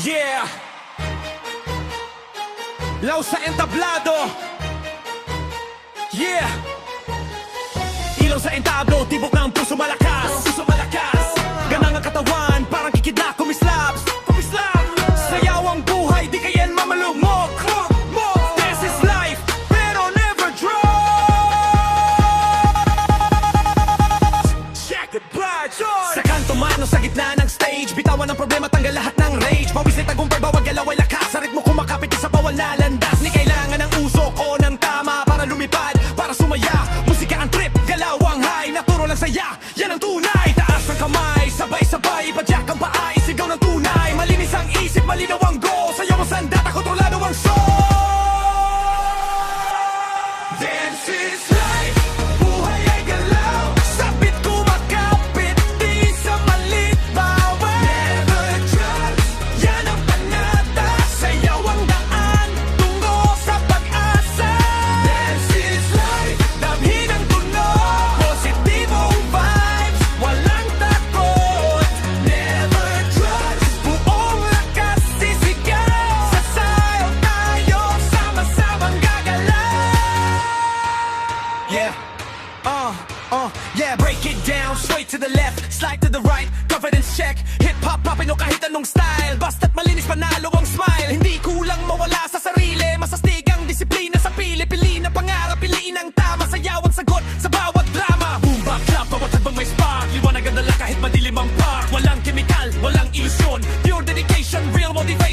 Yeah! Law sa entablado. Yeah! Ilaw sa entablo, tibok ng puso malakas. Puso malakas. Ganang ang katawan, parang kikidla, kumislap. Kumislap. Sayaw ang buhay, di kayan mamalumok. This is life, pero never drop. Check it, bad joy. Sa kanto man o sa gitna ng stage, bitawan ang problema, tanggal lahat ng rage. Mawis ay tagumpay, bawag galaw ay lakas. Sa ritmo kumakapit sa bawal na landas. Ni kailangan ng usok o ng tama para lumipad, para sumaya. Musika ang trip, galaw ang high, naturo lang saya. Yan ang tunay, taas ng kamay, sabay-sabay, padyak ang paay, sigaw ng tunay. Malinis ang isip, malinaw ang go. Sayaw ang sandata, kontrolado ang soul. Dance is life, buhay ay galaw. Sabit kumakapit, di sa malit bawal. Never trust, yan ang panata. Sayaw ang daan, tungo sa pag-asa. Dance is life, damhin ang tunog. Positibong vibes, walang takot. Never trust, buong lakas sisigaw. Sasayaw tayo, sama-samang gagalaw. Yeah, yeah, break it down, straight to the left, slide to the right, confidence check, hip-hop poppin' o kahit anong style, basta't malinis panalo ang smile, hindi kulang mawala sa sarili, masastig ang disiplina sa pili-pili na pangarap, piliin ang tama, sayaw ang sagot sa bawat drama. Boom, bap, clap, bawat tagbang may spark, liwanag ang dala kahit madilim ang park, walang chemical, walang ilusyon, pure dedication, real motivation.